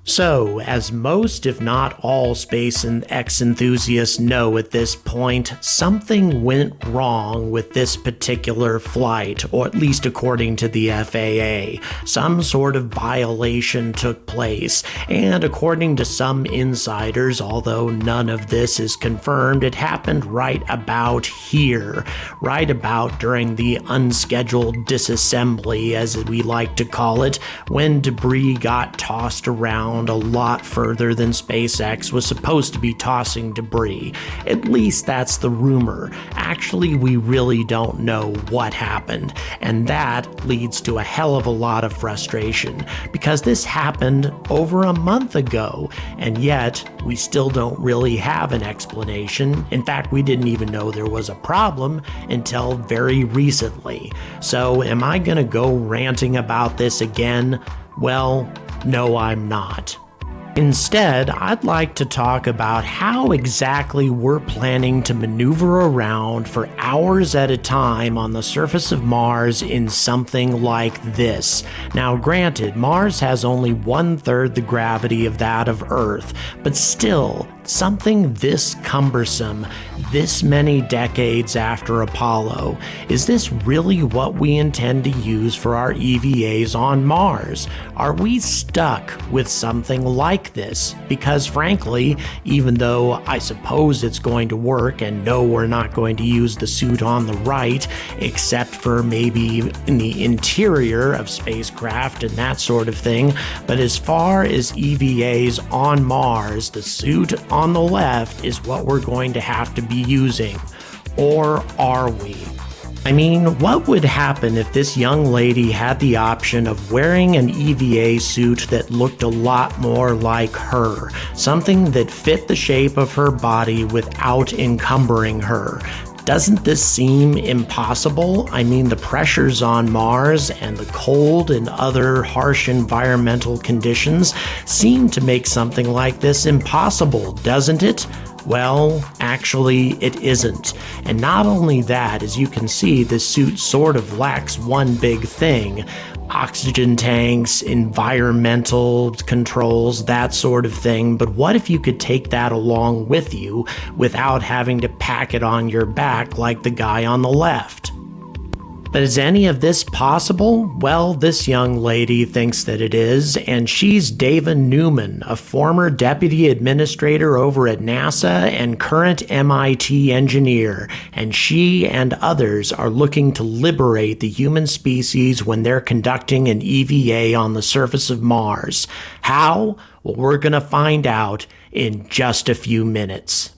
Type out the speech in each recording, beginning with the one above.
So, as most, if not all, SpaceX enthusiasts know at this point, something went wrong with this particular flight, or at least according to the FAA. Some sort of violation took place, and according to some insiders, although none of this is confirmed, it happened right about here, right about during the unscheduled disassembly, as we like to call it, when debris got tossed around a lot further than SpaceX was supposed to be tossing debris. At least that's the rumor. Actually, we really don't know what happened, and that leads to a hell of a lot of frustration, because this happened over a month ago, and yet we still don't really have an explanation. In fact, we didn't even know there was a problem until very recently. So am I gonna go ranting about this again? Well, no, I'm not. Instead, I'd like to talk about how exactly we're planning to maneuver around for hours at a time on the surface of Mars in something like this. Now, granted, Mars has only 1/3 the gravity of that of Earth, but still, something this cumbersome, this many decades after Apollo. Is this really what we intend to use for our EVAs on Mars? Are we stuck with something like this? Because frankly, even though I suppose it's going to work, and no, we're not going to use the suit on the right, except for maybe in the interior of spacecraft and that sort of thing, but as far as EVAs on Mars, the suit on the left is what we're going to have to be using. Or are we? I mean, what would happen if this young lady had the option of wearing an EVA suit that looked a lot more like her, something that fit the shape of her body without encumbering her? Doesn't this seem impossible? I mean, the pressures on Mars and the cold and other harsh environmental conditions seem to make something like this impossible, doesn't it? Well, actually, it isn't. And not only that, as you can see, the suit sort of lacks one big thing. Oxygen tanks, environmental controls, that sort of thing. But what if you could take that along with you without having to pack it on your back like the guy on the left? But is any of this possible? Well, this young lady thinks that it is, and she's Dava Newman, a former deputy administrator over at NASA and current MIT engineer, and she and others are looking to liberate the human species when they're conducting an EVA on the surface of Mars. How? Well, we're gonna find out in just a few minutes.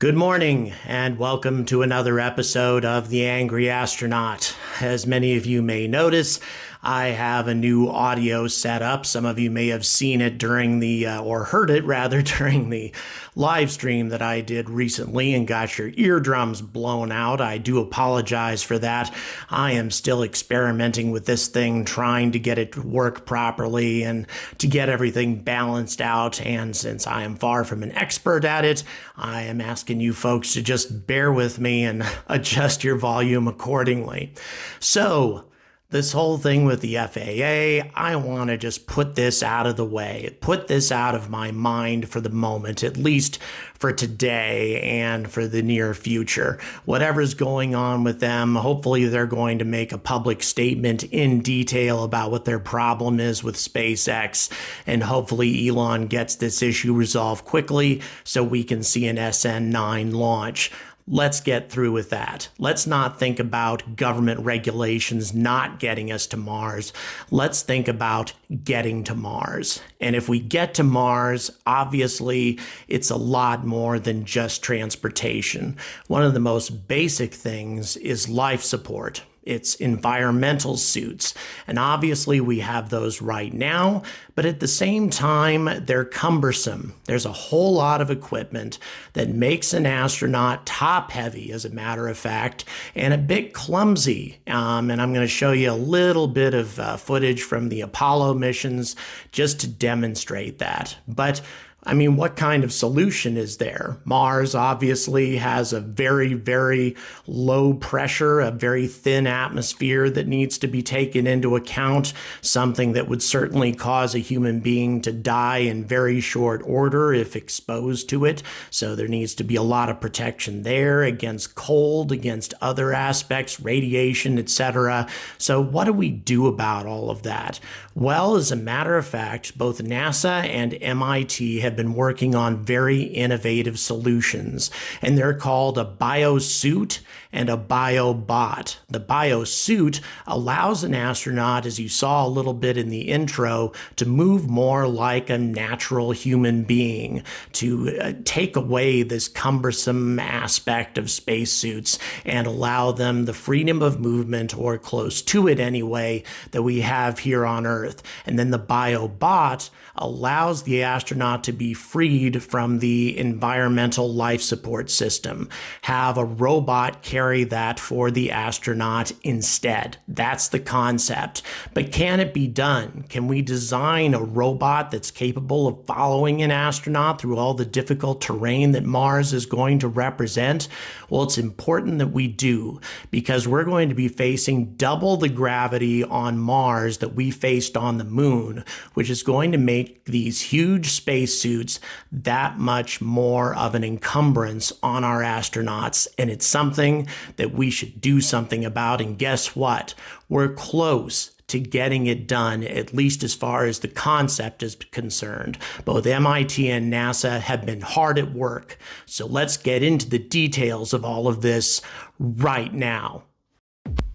Good morning, and welcome to another episode of The Angry Astronaut. As many of you may notice, I have a new audio setup. Some of you may have seen it during or heard it rather, during the live stream that I did recently and got your eardrums blown out. I do apologize for that. I am still experimenting with this thing, trying to get it to work properly and to get everything balanced out. And since I am far from an expert at it, I am asking you folks to just bear with me and adjust your volume accordingly. So, this whole thing with the FAA, I want to just put this out of the way, put this out of my mind for the moment, at least for today and for the near future. Whatever's going on with them, hopefully they're going to make a public statement in detail about what their problem is with SpaceX, and hopefully Elon gets this issue resolved quickly so we can see an SN9 launch. let's get through with that. Let's not think about government regulations not getting us to Mars. Let's think about getting to Mars. And if we get to Mars, obviously, it's a lot more than just transportation. One of the most basic things is life support. It's environmental suits. And obviously we have those right now, but at the same time, they're cumbersome. There's a whole lot of equipment that makes an astronaut top heavy, as a matter of fact, and a bit clumsy. And I'm going to show you a little bit of footage from the Apollo missions just to demonstrate that. But I mean, what kind of solution is there? Mars obviously has a very, very low pressure, a very thin atmosphere that needs to be taken into account, something that would certainly cause a human being to die in very short order if exposed to it. So there needs to be a lot of protection there against cold, against other aspects, radiation, etc. So what do we do about all of that? Well, as a matter of fact, both NASA and MIT have been working on very innovative solutions, and they're called a Biosuit and a Biobot. The Biosuit allows an astronaut, as you saw a little bit in the intro, to move more like a natural human being, to take away this cumbersome aspect of spacesuits and allow them the freedom of movement, or close to it anyway, that we have here on Earth. And then the Biobot allows the astronaut to be freed from the environmental life support system. Have a robot carry that for the astronaut instead. That's the concept. But can it be done? Can we design a robot that's capable of following an astronaut through all the difficult terrain that Mars is going to represent? Well, it's important that we do, because we're going to be facing double the gravity on Mars that we faced on the moon, which is going to make these huge spacesuits that much more of an encumbrance on our astronauts. And it's something that we should do something about. And guess what? We're close to getting it done, at least as far as the concept is concerned. Both MIT and NASA have been hard at work. So let's get into the details of all of this right now.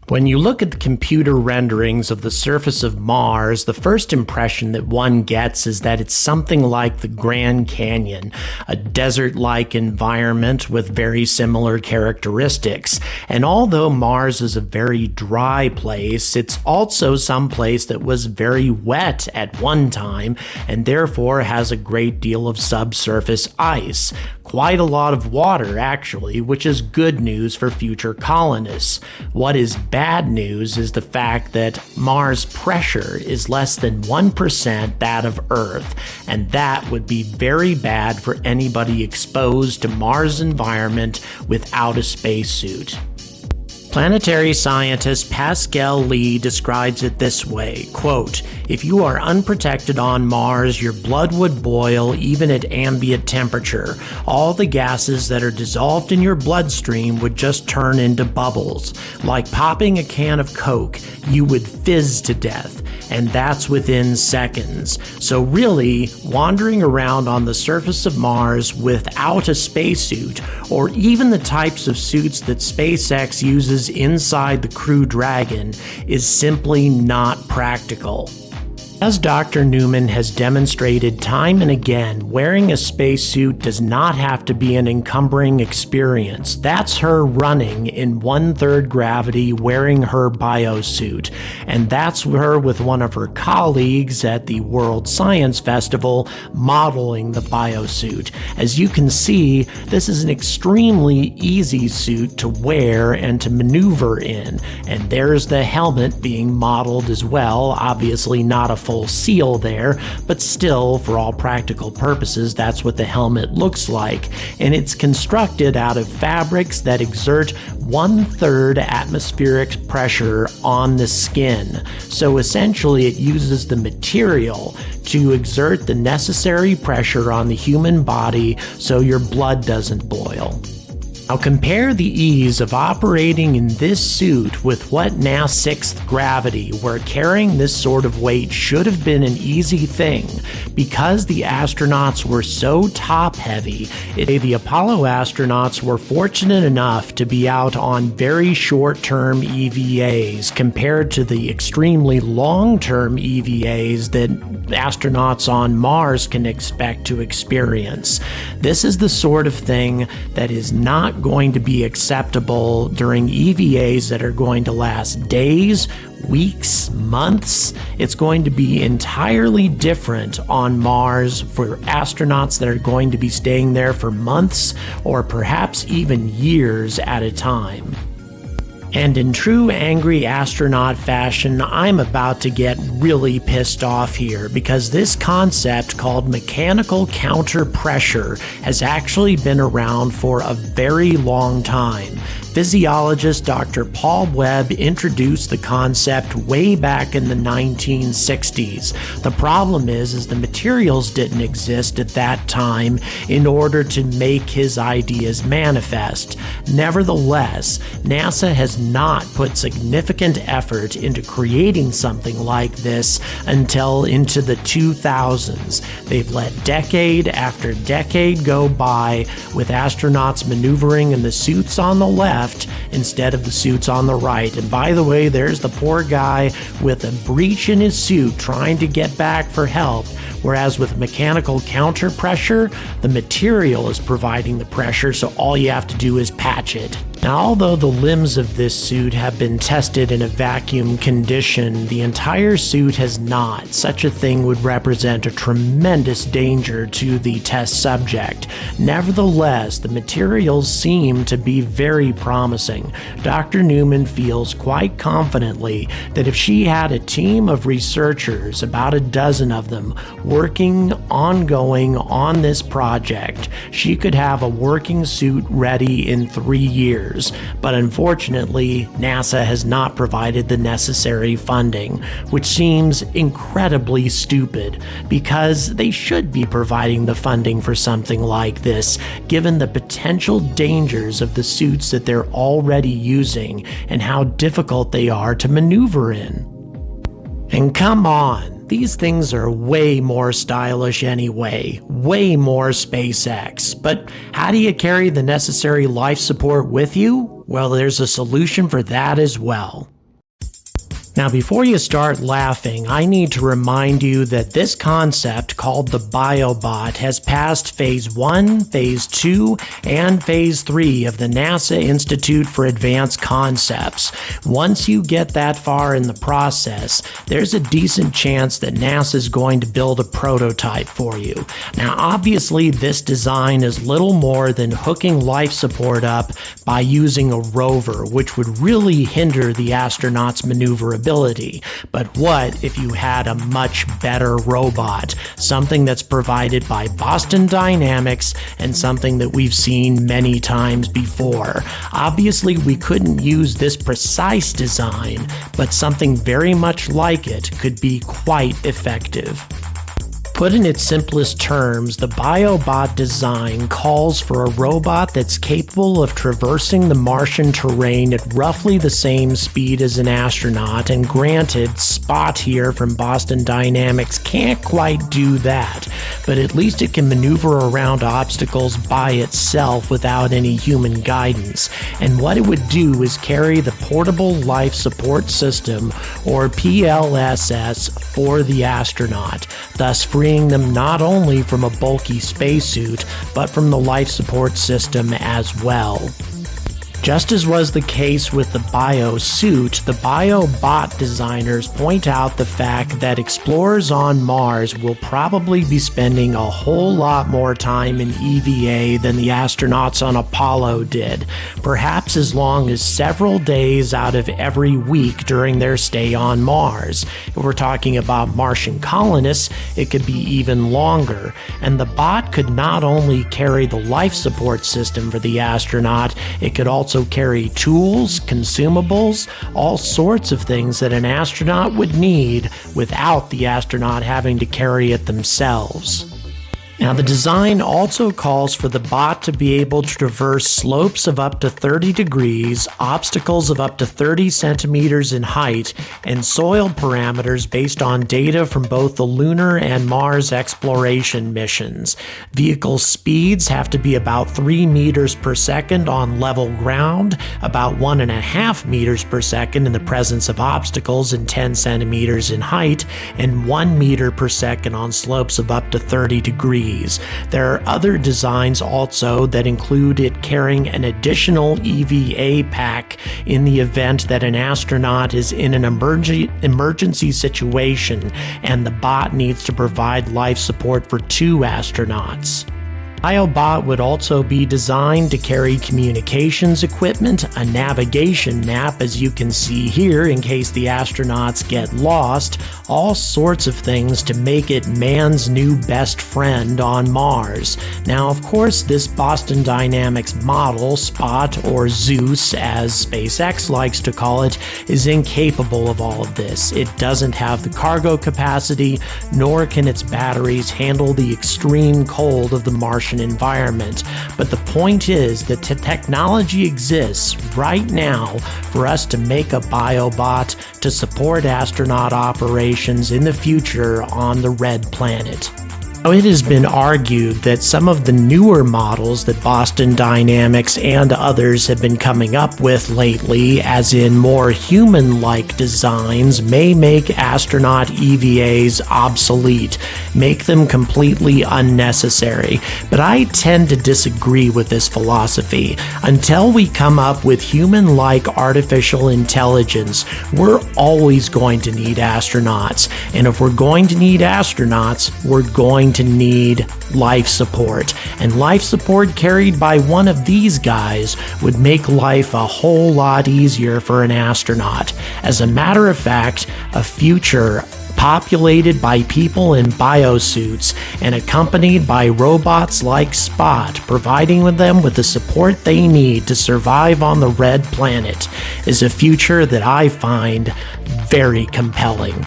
When you look at the computer renderings of the surface of Mars, the first impression that one gets is that it's something like the Grand Canyon, a desert-like environment with very similar characteristics. And although Mars is a very dry place, it's also some place that was very wet at one time, and therefore has a great deal of subsurface ice. Quite a lot of water, actually, which is good news for future colonists. What is bad news is the fact that Mars pressure is less than 1% that of Earth, and that would be very bad for anybody exposed to Mars' environment without a spacesuit. Planetary scientist Pascal Lee describes it this way, quote, "If you are unprotected on Mars, your blood would boil even at ambient temperature. All the gases that are dissolved in your bloodstream would just turn into bubbles. Like popping a can of Coke, you would fizz to death. And that's within seconds. So really, wandering around on the surface of Mars without a spacesuit, or even the types of suits that SpaceX uses inside the Crew Dragon, is simply not practical. As Dr. Newman has demonstrated time and again, wearing a spacesuit does not have to be an encumbering experience. That's her running in 1/3 gravity wearing her biosuit. And that's her with one of her colleagues at the World Science Festival modeling the biosuit. As you can see, this is an extremely easy suit to wear and to maneuver in. And there's the helmet being modeled as well, obviously not a full seal there, but still, for all practical purposes, that's what the helmet looks like. And it's constructed out of fabrics that exert 1/3 atmospheric pressure on the skin. So essentially, it uses the material to exert the necessary pressure on the human body so your blood doesn't boil. Now compare the ease of operating in this suit with what NASA's sixth gravity, where carrying this sort of weight should have been an easy thing. Because the astronauts were so top-heavy, the Apollo astronauts were fortunate enough to be out on very short-term EVAs compared to the extremely long-term EVAs that astronauts on Mars can expect to experience. This is the sort of thing that is not going to be acceptable during EVAs that are going to last days, weeks, months. It's going to be entirely different on Mars for astronauts that are going to be staying there for months or perhaps even years at a time. And in true Angry Astronaut fashion, I'm about to get really pissed off here because this concept called mechanical counter pressure has actually been around for a very long time. Physiologist Dr. Paul Webb introduced the concept way back in the 1960s. The problem is the materials didn't exist at that time in order to make his ideas manifest. Nevertheless, NASA has not put significant effort into creating something like this until into the 2000s. They've let decade after decade go by with astronauts maneuvering in the suits on the left instead of the suits on the right. And by the way, there's the poor guy with a breach in his suit trying to get back for help, whereas with mechanical counter pressure, the material is providing the pressure, so all you have to do is patch it. Now, although the limbs of this suit have been tested in a vacuum condition, the entire suit has not. Such a thing would represent a tremendous danger to the test subject. Nevertheless, the materials seem to be very promising. Dr. Newman feels quite confidently that if she had a team of researchers, about a dozen of them, working ongoing on this project, she could have a working suit ready in 3 years. But unfortunately, NASA has not provided the necessary funding, which seems incredibly stupid because they should be providing the funding for something like this, given the potential dangers of the suits that they're already using and how difficult they are to maneuver in. And come on, these things are way more stylish anyway, way more SpaceX. But how do you carry the necessary life support with you? Well, there's a solution for that as well. Now, before you start laughing, I need to remind you that this concept called the Biobot has passed Phase 1, Phase 2, and Phase 3 of the NASA Institute for Advanced Concepts. Once you get that far in the process, there's a decent chance that NASA is going to build a prototype for you. Now, obviously, this design is little more than hooking life support up by using a rover, which would really hinder the astronauts' maneuverability. But what if you had a much better robot? Something that's provided by Boston Dynamics and something that we've seen many times before. Obviously, we couldn't use this precise design, but something very much like it could be quite effective. Put in its simplest terms, the Biobot design calls for a robot that's capable of traversing the Martian terrain at roughly the same speed as an astronaut, and granted, Spot here from Boston Dynamics can't quite do that, but at least it can maneuver around obstacles by itself without any human guidance. And what it would do is carry the Portable Life Support System, or PLSS, for the astronaut, thus freeing them not only from a bulky spacesuit, but from the life support system as well. Just as was the case with the Biosuit, the Biobot designers point out the fact that explorers on Mars will probably be spending a whole lot more time in EVA than the astronauts on Apollo did, perhaps as long as several days out of every week during their stay on Mars. If we're talking about Martian colonists, it could be even longer, and the bot could not only carry the life support system for the astronaut, it could also carry tools, consumables, all sorts of things that an astronaut would need without the astronaut having to carry it themselves. Now, the design also calls for the bot to be able to traverse slopes of up to 30 degrees, obstacles of up to 30 centimeters in height, and soil parameters based on data from both the lunar and Mars exploration missions. Vehicle speeds have to be about 3 meters per second on level ground, about 1.5 meters per second in the presence of obstacles and 10 centimeters in height, and 1 meter per second on slopes of up to 30 degrees. There are other designs also that include it carrying an additional EVA pack in the event that an astronaut is in an emergency situation and the bot needs to provide life support for 2 astronauts. Biobot would also be designed to carry communications equipment, a navigation map as you can see here in case the astronauts get lost, all sorts of things to make it man's new best friend on Mars. Now, of course, this Boston Dynamics model, Spot or Zeus as SpaceX likes to call it, is incapable of all of this. It doesn't have the cargo capacity, nor can its batteries handle the extreme cold of the Martian environment. But the point is that the technology exists right now for us to make a biobot to support astronaut operations in the future on the Red Planet. Now, it has been argued that some of the newer models that Boston Dynamics and others have been coming up with lately, as in more human-like designs, may make astronaut EVAs obsolete, make them completely unnecessary. But I tend to disagree with this philosophy. Until we come up with human-like artificial intelligence, we're always going to need astronauts. And if we're going to need astronauts, we're going to need life support. And life support carried by one of these guys would make life a whole lot easier for an astronaut. As a matter of fact, a future populated by people in biosuits and accompanied by robots like Spot, providing them with the support they need to survive on the Red Planet, is a future that I find very compelling.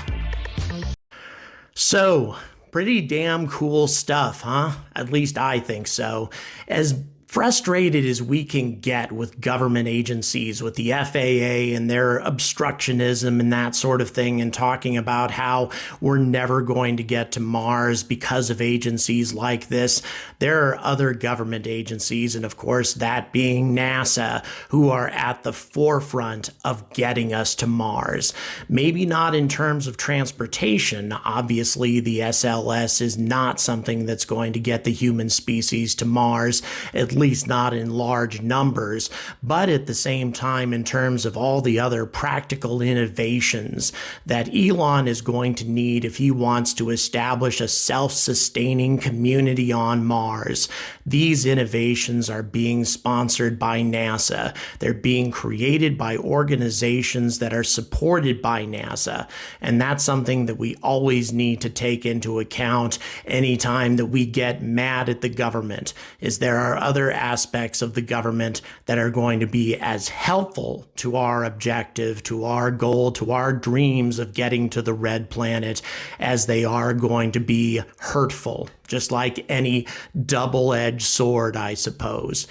So, pretty damn cool stuff, huh? At least I think so. As frustrated as we can get with government agencies, with the FAA and their obstructionism and that sort of thing, and talking about how we're never going to get to Mars because of agencies like this, there are other government agencies, and of course that being NASA, who are at the forefront of getting us to Mars. Maybe not in terms of transportation. Obviously, the SLS is not something that's going to get the human species to Mars, at least not in large numbers, but at the same time, in terms of all the other practical innovations that Elon is going to need if he wants to establish a self-sustaining community on Mars. These innovations are being sponsored by NASA. They're being created by organizations that are supported by NASA. And that's something that we always need to take into account anytime that we get mad at the government, is there are other aspects of the government that are going to be as helpful to our objective, to our goal, to our dreams of getting to the Red Planet, as they are going to be hurtful, just like any double-edged sword, I suppose.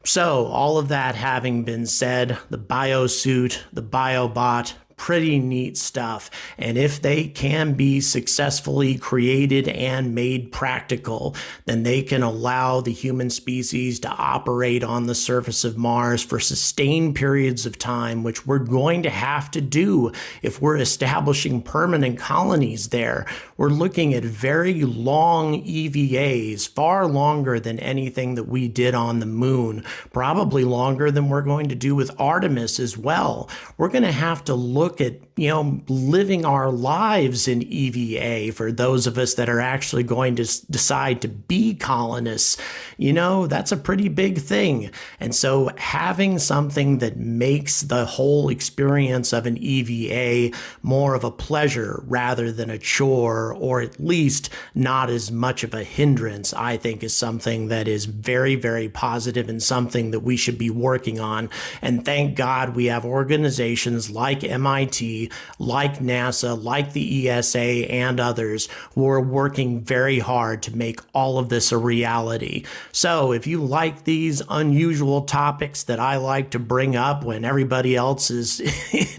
So, all of that having been said, the Biosuit, the Biobot, pretty neat stuff. And if they can be successfully created and made practical, then they can allow the human species to operate on the surface of Mars for sustained periods of time, which we're going to have to do if we're establishing permanent colonies there. We're looking at very long EVAs, far longer than anything that we did on the moon, probably longer than we're going to do with Artemis as well. We're going to have to look at, living our lives in EVA for those of us that are actually going to decide to be colonists. That's a pretty big thing. And so having something that makes the whole experience of an EVA more of a pleasure rather than a chore, or at least not as much of a hindrance, I think is something that is very, very positive and something that we should be working on. And thank God we have organizations like NIAC MIT, like NASA, like the ESA, and others who are working very hard to make all of this a reality. So if you like these unusual topics that I like to bring up when everybody else is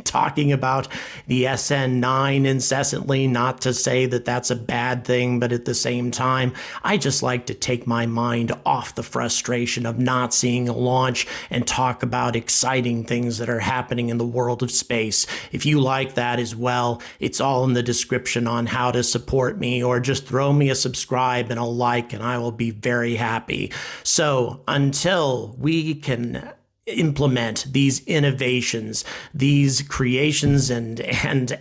talking about the SN9 incessantly, not to say that that's a bad thing, but at the same time, I just like to take my mind off the frustration of not seeing a launch and talk about exciting things that are happening in the world of space. If you like that as well, it's all in the description on how to support me, or just throw me a subscribe and a like, and I will be very happy. So until we can implement these innovations, these creations and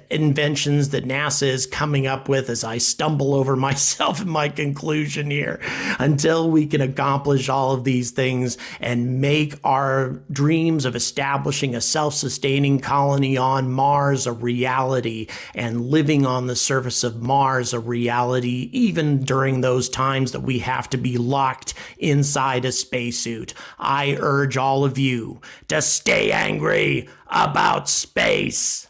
inventions that NASA is coming up with, as I stumble over myself in my conclusion here, until we can accomplish all of these things and make our dreams of establishing a self-sustaining colony on Mars a reality, and living on the surface of Mars a reality, even during those times that we have to be locked inside a spacesuit, I urge all of you to stay angry about space.